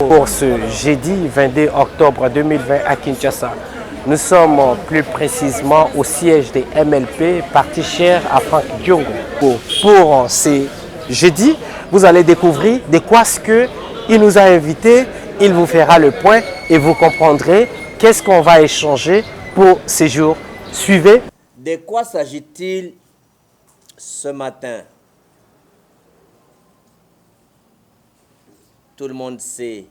pour ce jeudi 22 octobre 2020 à Kinshasa. Nous sommes plus précisément au siège des MLP, parti cher à Franck Diongo. Pour ce jeudi, vous allez découvrir de quoi ce qu'il nous a invités. Il vous fera le point et vous comprendrez qu'est-ce qu'on va échanger pour ces jours. Suivez. De quoi s'agit-il ce matin? Tout le monde sait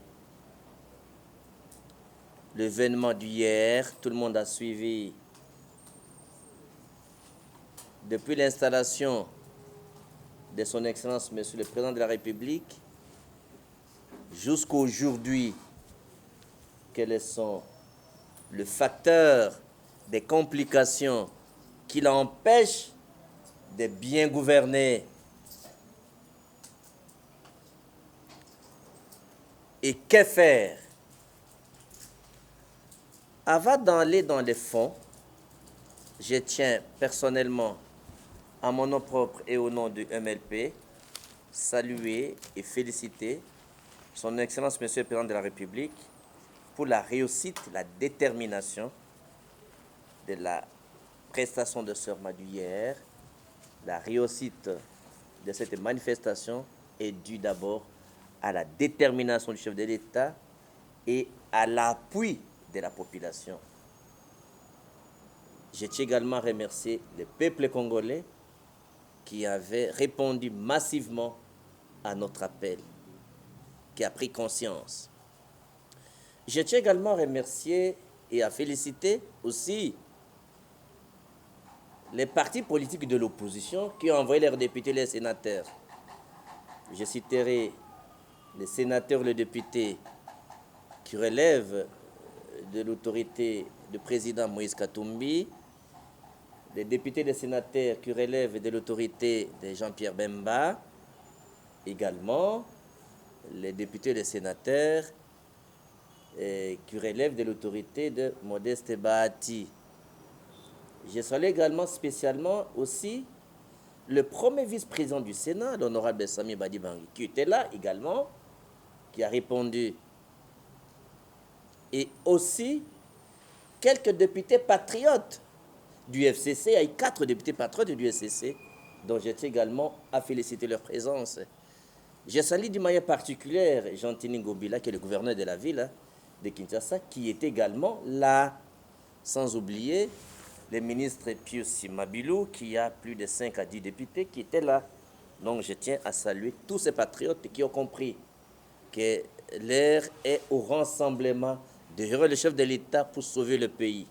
l'événement d'hier, tout le monde a suivi depuis l'installation de son Excellence Monsieur le Président de la République jusqu'à aujourd'hui, quels sont les facteurs des complications qui l'empêchent de bien gouverner. Et que faire? Avant d'aller dans les fonds, je tiens personnellement, à mon nom propre et au nom du MLP, saluer et féliciter son Excellence Monsieur le Président de la République pour la réussite, la détermination de la prestation de Sœur Madu hier. La réussite de cette manifestation est due d'abord à la détermination du chef de l'État et à l'appui de la population. Je tiens également à remercier le peuple congolais qui avait répondu massivement à notre appel, qui a pris conscience. Je tiens également à remercier et à féliciter aussi les partis politiques de l'opposition qui ont envoyé leurs députés et les sénateurs. Je citerai les sénateurs et les députés qui relèvent de l'autorité du président Moïse Katumbi, les députés et les sénateurs qui relèvent de l'autorité de Jean-Pierre Bemba, également les députés et les sénateurs qui relèvent de l'autorité de Modeste Bahati. Je salue également spécialement aussi le premier vice-président du Sénat, l'honorable Sami Badibangui, qui était là également, qui a répondu. Et aussi quelques députés patriotes du FCC. Il y a eu 4 députés patriotes du FCC, dont je tiens également à féliciter leur présence. Je salue d'une manière particulière Jean-Tini Ngobila, qui est le gouverneur de la ville de Kinshasa, qui est également là, sans oublier le ministre Pius Mabilou, qui a plus de 5 à 10 députés qui étaient là. Donc je tiens à saluer tous ces patriotes qui ont compris que l'heure est au rassemblement derrière le chef de l'État pour sauver le pays.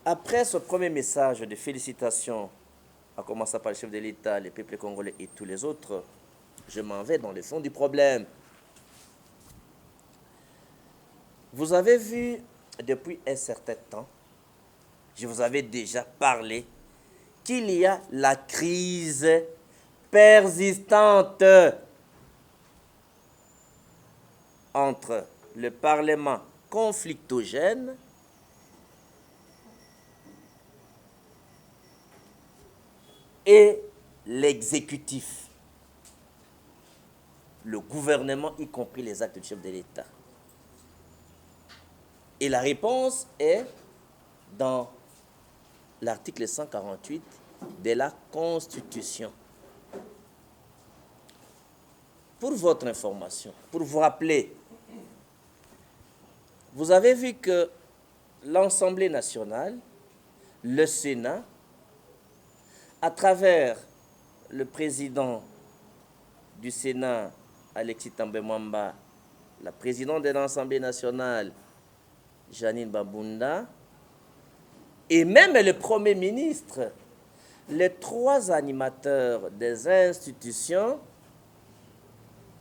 Après ce premier message de félicitations, à commencer par le chef de l'État, le peuple congolais et tous les autres, je m'en vais dans le fond du problème. Vous avez vu depuis un certain temps, je vous avais déjà parlé qu'il y a la crise persistante entre le Parlement conflictogène et l'exécutif, le gouvernement, y compris les actes du chef de l'État. Et la réponse est dans l'article 148 de la Constitution. Pour votre information, pour vous rappeler, vous avez vu que l'Assemblée nationale, le Sénat, à travers le président du Sénat, Alexis Tambwe Mwamba, la présidente de l'Assemblée nationale, Janine Babunda, et même le Premier ministre, les 3 animateurs des institutions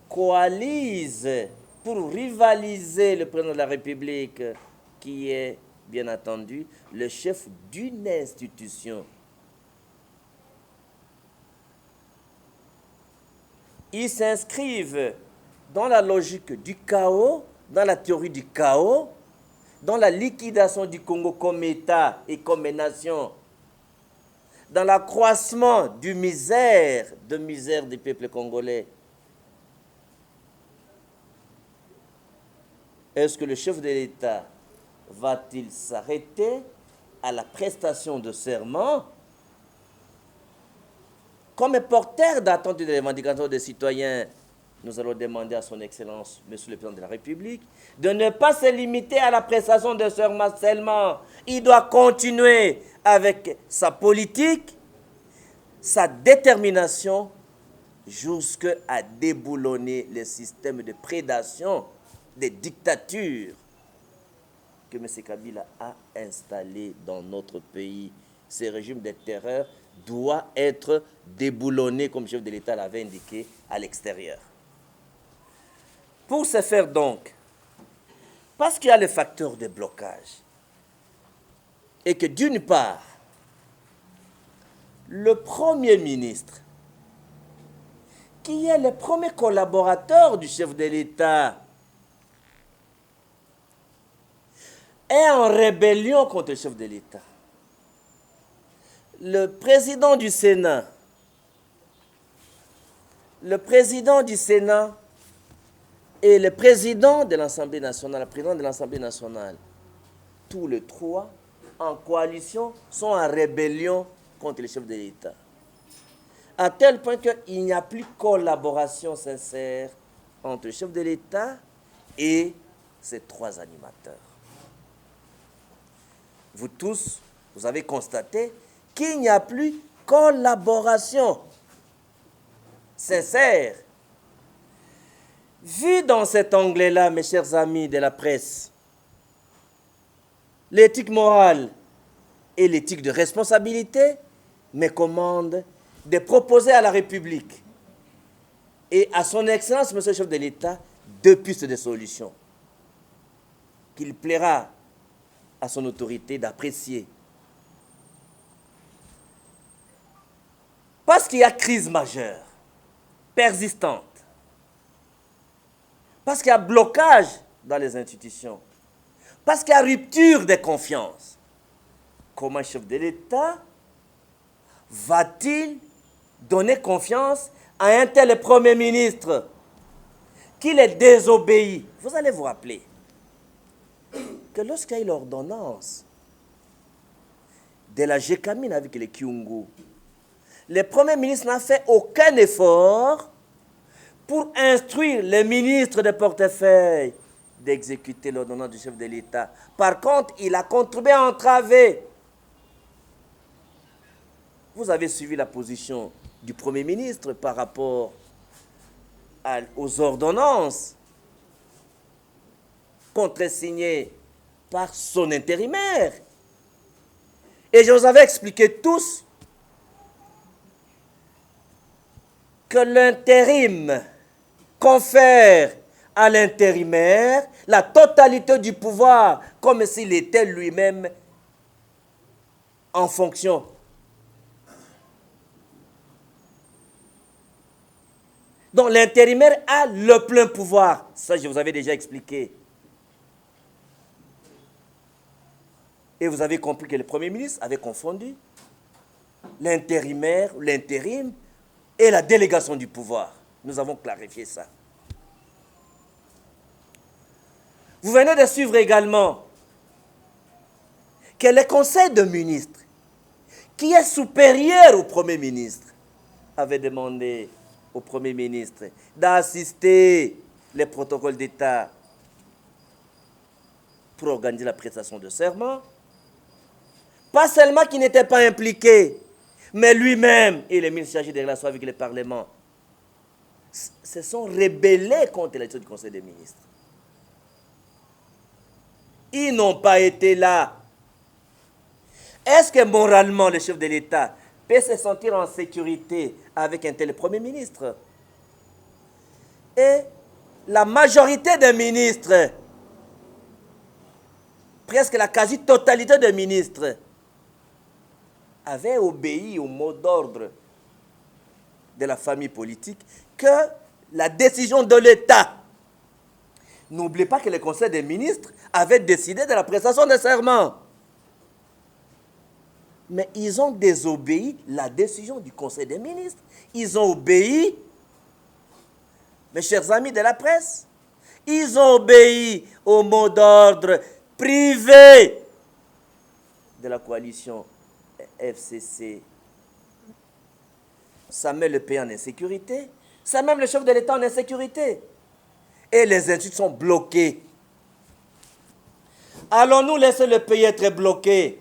coalisent pour rivaliser le président de la République, qui est, bien entendu, le chef d'une institution. Ils s'inscrivent dans la logique du chaos, dans la théorie du chaos, dans la liquidation du Congo comme État et comme nation, dans l'accroissement du misère du peuple congolais. est-ce que le chef de l'État va-t-il s'arrêter à la prestation de serment comme porteur d'attente et de revendications des citoyens? Nous allons demander à son Excellence, Monsieur le Président de la République, de ne pas se limiter à la prestation de serment seulement. Il doit continuer avec sa politique, sa détermination, jusqu'à déboulonner les systèmes de prédation des dictatures que M. Kabila a installées dans notre pays. Ces régimes de terreur doivent être déboulonnés, comme le chef de l'État l'avait indiqué, à l'extérieur. Pour ce faire donc, parce qu'il y a le facteur de blocage, et que d'une part, le Premier ministre, qui est le premier collaborateur du chef de l'État, est en rébellion contre le chef de l'État. Le président du Sénat et le président de l'Assemblée nationale, tous les trois, en coalition, sont en rébellion contre le chef de l'État. À tel point qu'il n'y a plus collaboration sincère entre le chef de l'État et ces trois animateurs. Vous tous, vous avez constaté qu'il n'y a plus collaboration sincère. Vu dans cet angle-là, mes chers amis de la presse, l'éthique morale et l'éthique de responsabilité me commandent de proposer à la République et à son Excellence, Monsieur le chef de l'État, deux pistes de solutions qu'il plaira à son autorité d'apprécier. Parce qu'il y a crise majeure, persistante, parce qu'il y a blocage dans les institutions, parce qu'il y a rupture de confiance, comment un chef de l'État va-t-il donner confiance à un tel Premier ministre qu'il est désobéi? Vous allez vous rappeler que lorsqu'il y a eu l'ordonnance de la Gécamine avec les Kyungu, le Premier ministre n'a fait aucun effort pour instruire les ministres de portefeuille d'exécuter l'ordonnance du chef de l'État. Par contre, il a contribué à entraver. Vous avez suivi la position du Premier ministre par rapport aux ordonnances contresignées par son intérimaire. Et je vous avais expliqué tous que l'intérim confère à l'intérimaire la totalité du pouvoir, comme s'il était lui-même en fonction. Donc l'intérimaire a le plein pouvoir. Ça, je vous avais déjà expliqué. Et vous avez compris que le Premier ministre avait confondu l'intérimaire, l'intérim et la délégation du pouvoir. Nous avons clarifié ça. Vous venez de suivre également que le Conseil de ministres, qui est supérieur au Premier ministre, avait demandé au Premier ministre d'assister les protocoles d'État pour organiser la prestation de serment. Pas seulement qu'il n'était pas impliqué, mais lui-même et les ministres chargés des relations avec le Parlement se sont rebellés contre l'élection du Conseil des ministres. Ils n'ont pas été là. Est-ce que moralement le chef de l'État peut se sentir en sécurité avec un tel Premier ministre? Et la majorité des ministres, presque la quasi-totalité des ministres, avaient obéi au mot d'ordre de la famille politique que la décision de l'État. N'oubliez pas que le Conseil des ministres avait décidé de la prestation de serment. Mais ils ont désobéi la décision du Conseil des ministres. Ils ont obéi, mes chers amis de la presse, Ils ont obéi au mot d'ordre privé de la coalition FCC. Ça met le pays en insécurité. Ça met le chef de l'État en insécurité. Et les instituts sont bloqués. Allons-nous laisser le pays être bloqué?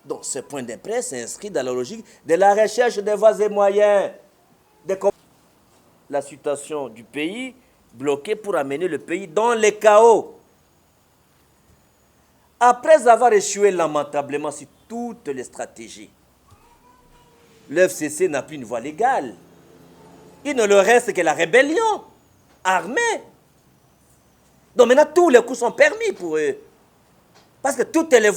Donc ce point de presse s'inscrit dans la logique de la recherche des voies et moyens de la situation du pays bloquée pour amener le pays dans le chaos. Après avoir échoué lamentablement sur toutes les stratégies, le FCC n'a plus une voie légale. Il ne leur reste que la rébellion armée. Donc maintenant, tous les coups sont permis pour eux. Parce que toutes les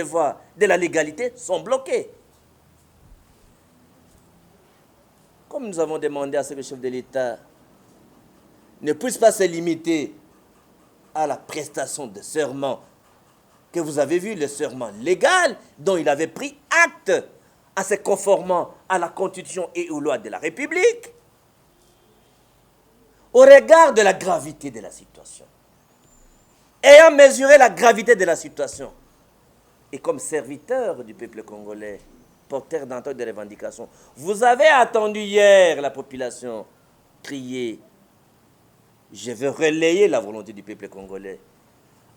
voies de la légalité sont bloquées. Comme nous avons demandé à ce que le chef de l'État ne puisse pas se limiter à la prestation de serment, que vous avez vu, le serment légal dont il avait pris acte en se conformant à la Constitution et aux lois de la République, au regard de la gravité de la situation. Ayant mesuré la gravité de la situation, et comme serviteur du peuple congolais, porteur d'entente de revendications, vous avez attendu hier la population crier « Je veux relayer la volonté du peuple congolais »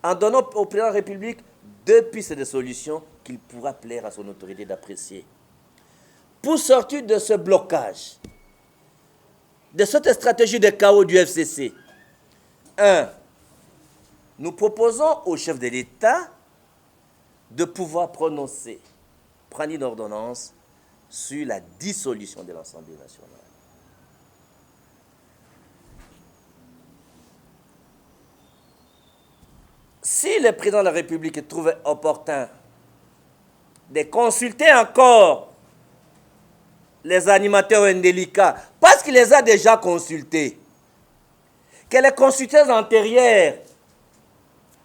en donnant au président de la République 2 pistes de solutions qu'il pourra plaire à son autorité d'apprécier. Pour sortir de ce blocage, de cette stratégie de chaos du FCC, 1. Nous proposons au chef de l'État de pouvoir prendre une ordonnance sur la dissolution de l'Assemblée nationale. Si le président de la République trouve opportun de consulter encore les animateurs indélicats, parce qu'il les a déjà consultés, que les consultations antérieures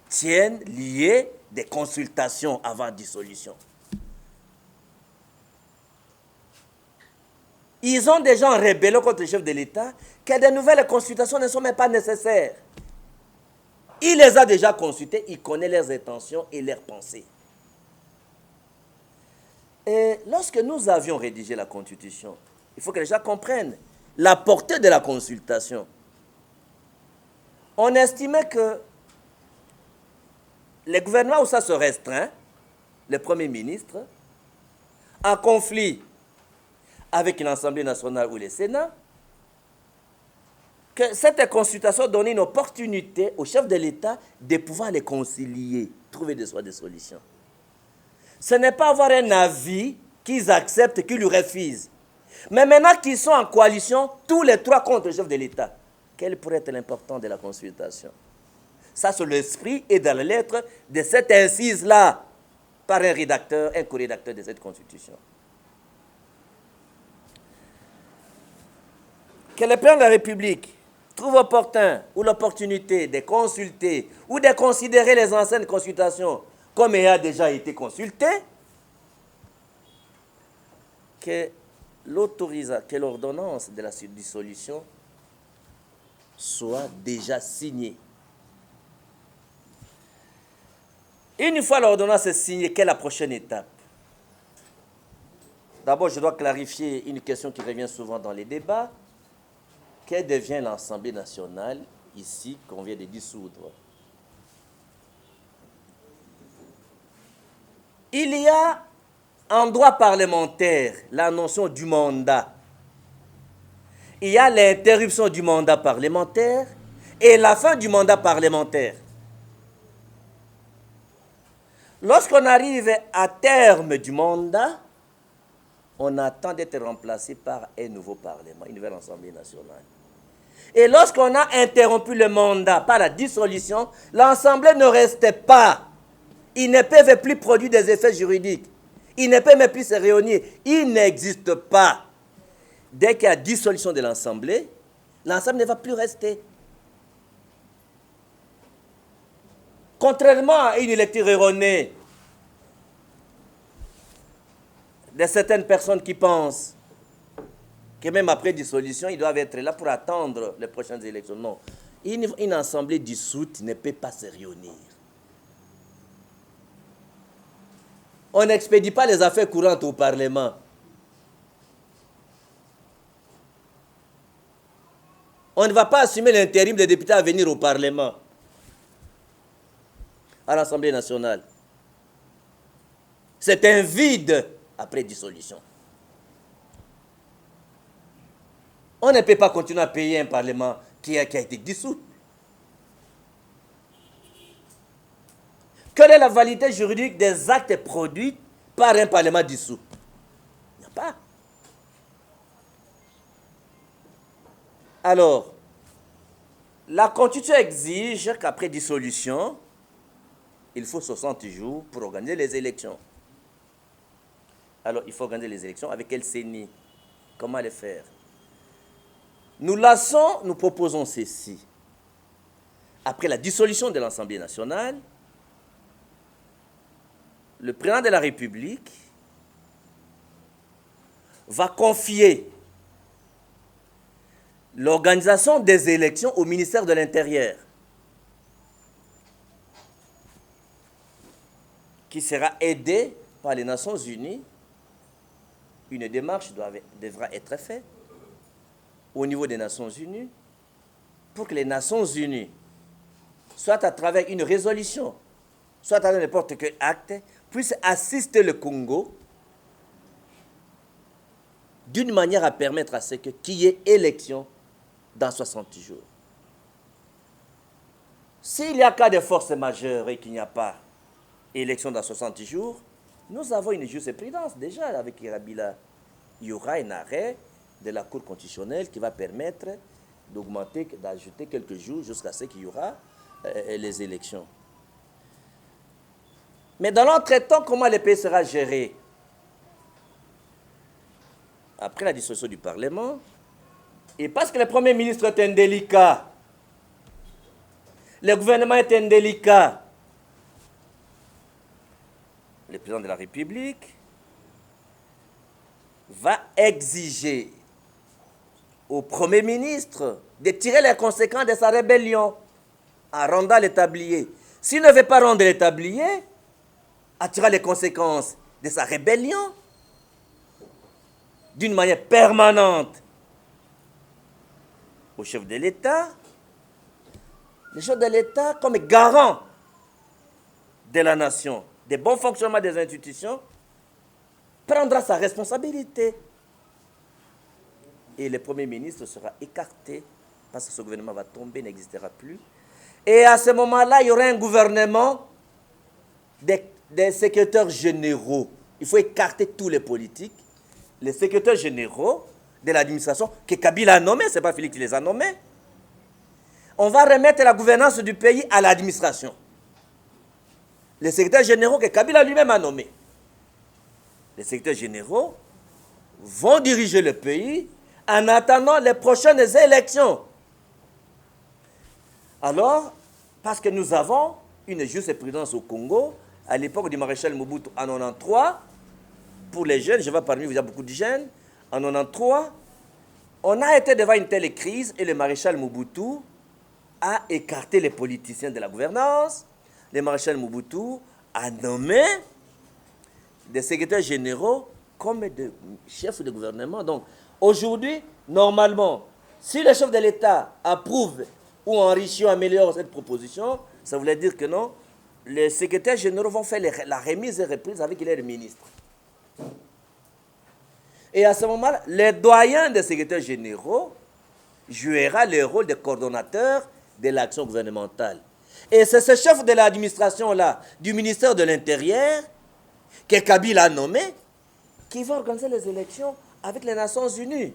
tiennent liées des consultations avant dissolution. Ils ont déjà en rébellion contre le chef de l'État que de nouvelles consultations ne sont même pas nécessaires. Il les a déjà consultés, il connaît leurs intentions et leurs pensées. Et lorsque nous avions rédigé la Constitution, il faut que les gens comprennent la portée de la consultation. On estimait que le gouvernement où ça se restreint, le Premier ministre, en conflit avec l'Assemblée nationale ou le Sénat, que cette consultation donnait une opportunité au chef de l'État de pouvoir les concilier, trouver des solutions. Ce n'est pas avoir un avis qu'ils acceptent, qu'ils lui refusent. Mais maintenant qu'ils sont en coalition, tous les 3 contre le chef de l'État, quel pourrait être l'importance de la consultation? Ça, c'est l'esprit et dans la lettre de cette incise-là, par un rédacteur, un co-rédacteur de cette Constitution. Que le président de la République trouve opportun ou l'opportunité de consulter ou de considérer les anciennes consultations comme ayant déjà été consultées, que l'ordonnance de la dissolution soit déjà signée. Une fois l'ordonnance signée, quelle est la prochaine étape? D'abord, je dois clarifier une question qui revient souvent dans les débats. Que devient l'Assemblée nationale ici qu'on vient de dissoudre? Il y a en droit parlementaire la notion du mandat. Il y a l'interruption du mandat parlementaire et la fin du mandat parlementaire. Lorsqu'on arrive à terme du mandat, on attend d'être remplacé par un nouveau Parlement, une nouvelle Assemblée nationale. Et lorsqu'on a interrompu le mandat par la dissolution, l'Assemblée ne reste pas. Ils ne peuvent plus produire des effets juridiques. Ils ne peuvent plus se réunir. Ils n'existent pas. Dès qu'il y a dissolution de l'Assemblée, l'Assemblée ne va plus rester. Contrairement à une lecture erronée de certaines personnes qui pensent que même après dissolution, ils doivent être là pour attendre les prochaines élections. Non. Une assemblée dissoute ne peut pas se réunir. On n'expédie pas les affaires courantes au Parlement. On ne va pas assumer l'intérim des députés à venir au Parlement, à l'Assemblée nationale. C'est un vide après dissolution. On ne peut pas continuer à payer un Parlement qui a été dissous. Quelle est la validité juridique des actes produits par un Parlement dissous? Il n'y a pas. Alors, la Constitution exige qu'après dissolution, il faut 60 jours pour organiser les élections. Alors, il faut organiser les élections. Avec quelle CENI? Comment les faire? Nous proposons ceci. Après la dissolution de l'Assemblée nationale, le président de la République va confier l'organisation des élections au ministère de l'Intérieur, qui sera aidé par les Nations Unies. Une démarche devra être faite au niveau des Nations Unies pour que les Nations Unies, soit à travers une résolution, soit à travers n'importe quel acte, puissent assister le Congo d'une manière à permettre à ce qu'il y ait élection dans 60 jours. S'il y a cas de force majeure et qu'il n'y a pas élection dans 60 jours, nous avons une jurisprudence déjà avec Irabila. Il y aura un arrêt de la Cour constitutionnelle qui va permettre d'ajouter quelques jours jusqu'à ce qu'il y aura les élections. Mais dans l'entretemps, comment le pays sera géré? Après la dissolution du Parlement, et parce que le Premier ministre est indélicat, le gouvernement est indélicat, le président de la République va exiger au Premier ministre de tirer les conséquences de sa rébellion en rendant le tablier. S'il ne veut pas rendre le tablier, à tirer les conséquences de sa rébellion d'une manière permanente au chef de l'État, le chef de l'État comme garant de la nation, des bons fonctionnements des institutions, prendra sa responsabilité. Et le Premier ministre sera écarté parce que ce gouvernement va tomber, n'existera plus. Et à ce moment-là, il y aura un gouvernement des secrétaires généraux. Il faut écarter tous les politiques. Les secrétaires généraux de l'administration que Kabila a nommés, ce n'est pas Félix qui les a nommés. On va remettre la gouvernance du pays à l'administration. Les secrétaires généraux que Kabila lui-même a nommés. Les secrétaires généraux vont diriger le pays en attendant les prochaines élections. Alors, parce que nous avons une jurisprudence au Congo, à l'époque du maréchal Mobutu en 93, pour les jeunes, je vois parmi vous, il y a beaucoup de jeunes, en 93, on a été devant une telle crise et le maréchal Mobutu a écarté les politiciens de la gouvernance. Le maréchal Mobutu a nommé des secrétaires généraux comme des chefs de gouvernement. Donc, aujourd'hui, normalement, si le chef de l'État approuve ou enrichit ou améliore cette proposition, ça voulait dire que non, les secrétaires généraux vont faire la remise et reprise avec les ministres. Et à ce moment-là, les doyens des secrétaires généraux jouera le rôle de coordonnateur de l'action gouvernementale. Et c'est ce chef de l'administration-là, du ministère de l'Intérieur, que Kabila a nommé, qui va organiser les élections avec les Nations Unies.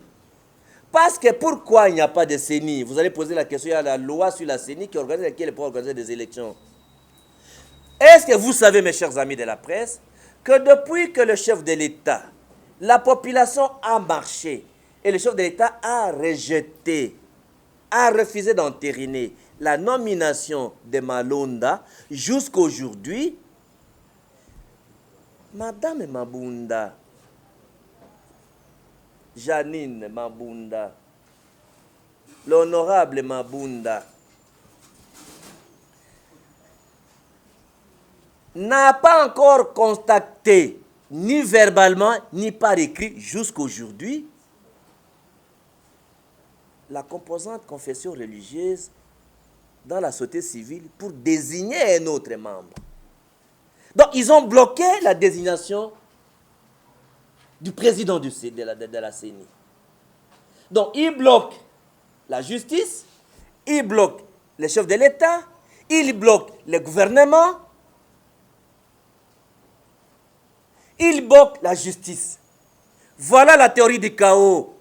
Parce que pourquoi il n'y a pas de CENI? Vous allez poser la question, il y a la loi sur la CENI qui organise laquelle pour organiser des élections. Est-ce que vous savez, mes chers amis de la presse, que depuis que le chef de l'État, la population a marché et le chef de l'État a rejeté, a refusé d'entériner la nomination de Malonda jusqu'aujourd'hui, Madame Mabunda, Janine Mabunda, l'honorable Mabunda, n'a pas encore contacté, ni verbalement, ni par écrit, jusqu'aujourd'hui, la composante confession religieuse dans la société civile pour désigner un autre membre. Donc, ils ont bloqué la désignation du président de la CENI. Donc, ils bloquent la justice, ils bloquent les chefs de l'État, ils bloquent le gouvernement, ils bloquent la justice. Voilà la théorie du chaos.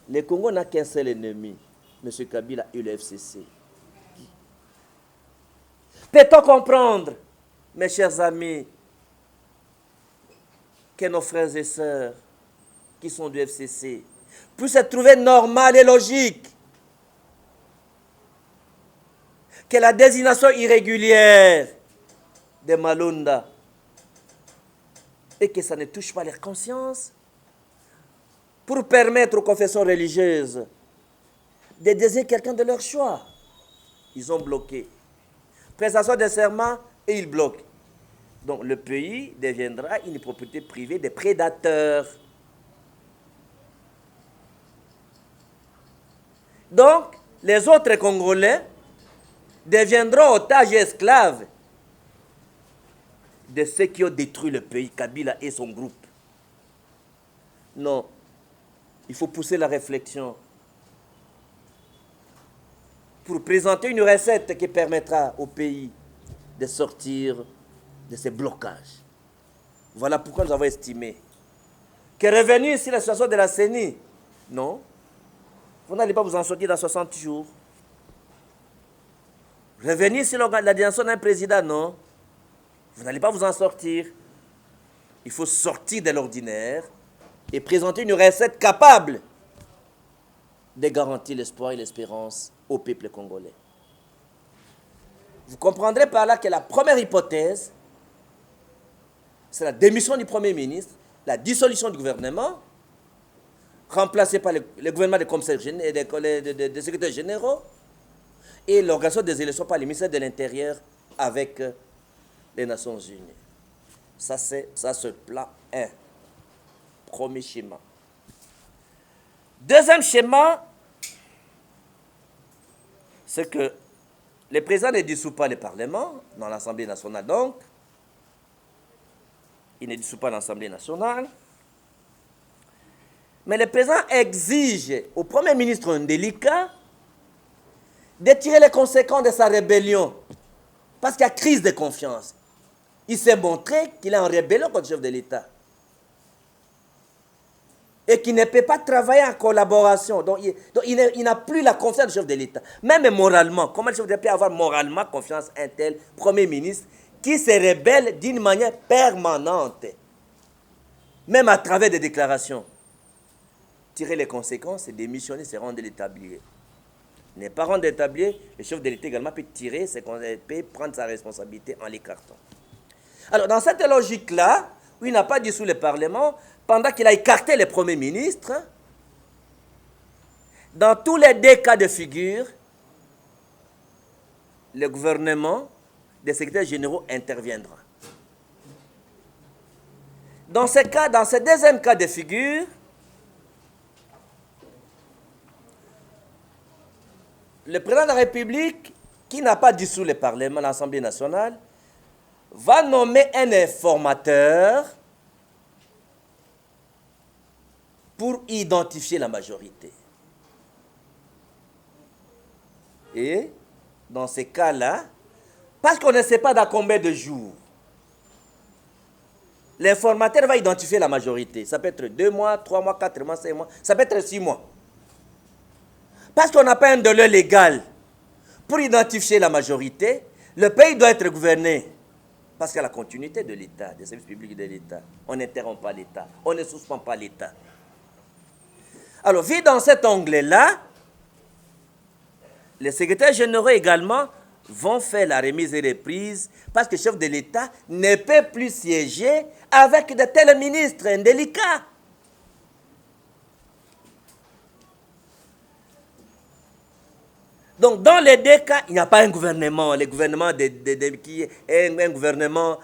Le Congo n'a qu'un seul ennemi, M. Kabila et le FCC. Peut-on comprendre, mes chers amis, que nos frères et sœurs qui sont du FCC puissent se trouver normal et logique que la désignation irrégulière de Malunda et que ça ne touche pas leur conscience pour permettre aux confessions religieuses de désigner quelqu'un de leur choix. Ils ont bloqué. Prestation de serment et ils bloquent. Donc le pays deviendra une propriété privée des prédateurs. Donc les autres Congolais deviendront otages et esclaves de ceux qui ont détruit le pays, Kabila et son groupe. Non, il faut pousser la réflexion pour présenter une recette qui permettra au pays de sortir de ces blocages. Voilà pourquoi nous avons estimé que revenir sur la situation de la CENI, non, vous n'allez pas vous en sortir dans 60 jours. Revenir sur la désignation d'un président, non, vous n'allez pas vous en sortir. Il faut sortir de l'ordinaire et présenter une recette capable de garantir l'espoir et l'espérance au peuple congolais. Vous comprendrez par là que la première hypothèse, c'est la démission du Premier ministre, la dissolution du gouvernement, remplacé par le gouvernement des commissaires et des secrétaires généraux, et l'organisation des élections par le ministère de l'Intérieur avec les Nations Unies. Ça, c'est le plan 1. Premier schéma. Deuxième schéma, c'est que le président ne dissout pas le Parlement dans l'Assemblée nationale, donc il ne dissout pas l'Assemblée nationale, mais le président exige au Premier ministre Ndélika de tirer les conséquences de sa rébellion, parce qu'il y a crise de confiance. Il s'est montré qu'il est en rébellion contre le chef de l'État et qu'il ne peut pas travailler en collaboration. Donc il n'a plus la confiance du chef de l'État. Même moralement, comment le chef de l'État peut avoir moralement confiance en un tel Premier ministre qui se rébelle d'une manière permanente, même à travers des déclarations? Tirer les conséquences, c'est démissionner, c'est rendre l'établi. Ne pas rendre l'établi, le chef de l'État également peut tirer, peut prendre sa responsabilité en l'écartant. Alors, dans cette logique-là, où il n'a pas dissous le Parlement, pendant qu'il a écarté le Premier ministre, dans tous les deux cas de figure, le gouvernement des secrétaires généraux interviendra. Dans ce deuxième cas de figure, le président de la République, qui n'a pas dissous le Parlement, l'Assemblée nationale, va nommer un informateur pour identifier la majorité. Et dans ces cas-là, parce qu'on ne sait pas dans combien de jours, l'informateur va identifier la majorité. Ça peut être 2 mois, 3 mois, 4 mois, 5 mois, ça peut être 6 mois. Parce qu'on n'a pas un délai légal pour identifier la majorité, le pays doit être gouverné. Parce qu'il y a la continuité de l'État, des services publics de l'État. On n'interrompt pas l'État, on ne suspend pas l'État. Alors, vu dans cet angle-là, les secrétaires généraux également vont faire la remise et reprise parce que le chef de l'État ne peut plus siéger avec de tels ministres indélicats. Donc, dans les deux cas, il n'y a pas un gouvernement. Le gouvernement qui est un gouvernement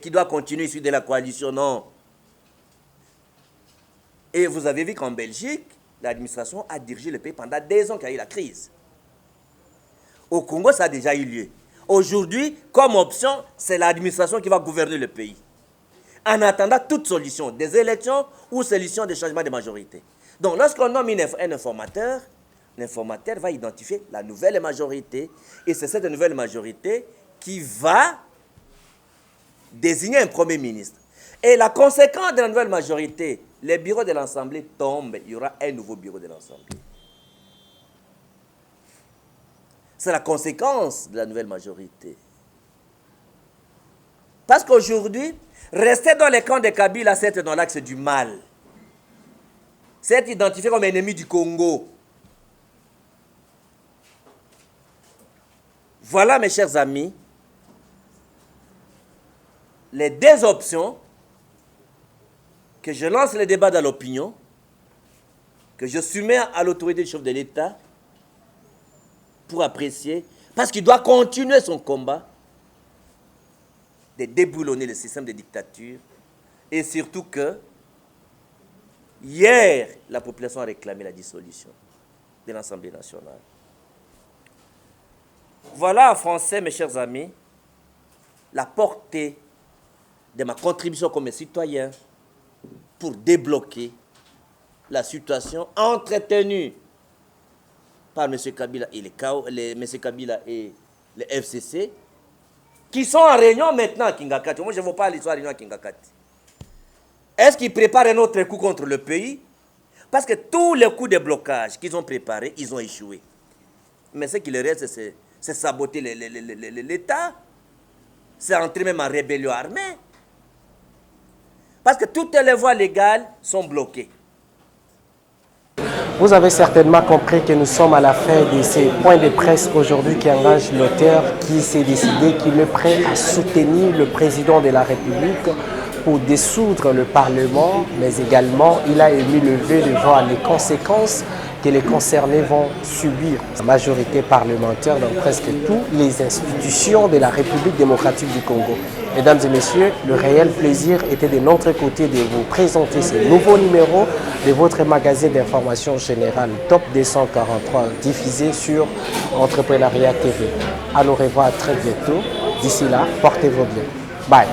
qui doit continuer sur de la coalition, non. Et vous avez vu qu'en Belgique, l'administration a dirigé le pays pendant 2 ans qu'il y a eu la crise. Au Congo, ça a déjà eu lieu. Aujourd'hui, comme option, c'est l'administration qui va gouverner le pays. En attendant toute solution, des élections ou solution de changement de majorité. Donc, lorsqu'on nomme un informateur, l'informateur va identifier la nouvelle majorité. Et c'est cette nouvelle majorité qui va désigner un premier ministre. Et la conséquence de la nouvelle majorité, les bureaux de l'Assemblée tombent, il y aura un nouveau bureau de l'Assemblée. C'est la conséquence de la nouvelle majorité. Parce qu'aujourd'hui, rester dans les camps de Kabila, c'est être dans l'axe du mal. C'est être identifié comme ennemi du Congo. Voilà, mes chers amis, les 2 options que je lance le débat dans l'opinion, que je soumets à l'autorité du chef de l'État pour apprécier, parce qu'il doit continuer son combat de déboulonner le système de dictature, et surtout que hier, la population a réclamé la dissolution de l'Assemblée nationale. Voilà en français, mes chers amis, la portée de ma contribution comme citoyen pour débloquer la situation entretenue par M. Kabila et le FCC, qui sont en réunion maintenant à Kingakati. Moi, je ne vois pas l'histoire de réunion à Kingakati. Est-ce qu'ils préparent un autre coup contre le pays? Parce que tous les coups de blocage qu'ils ont préparés, ils ont échoué. Mais ce qui leur reste, c'est saboter l'État. C'est entrer même en rébellion armée. Parce que toutes les voies légales sont bloquées. Vous avez certainement compris que nous sommes à la fin de ces points de presse aujourd'hui qui engagent l'auteur qui s'est décidé qu'il est prêt à soutenir le président de la République pour dissoudre le Parlement, mais également il a émis le vœu de voir les conséquences que les concernés vont subir. La majorité parlementaire dans presque toutes les institutions de la République démocratique du Congo. Mesdames et messieurs, le réel plaisir était de notre côté de vous présenter ce nouveau numéro de votre magazine d'information générale Top 243 diffusé sur Entrepreneuriat TV. À nous revoir très bientôt. D'ici là, portez-vous bien. Bye.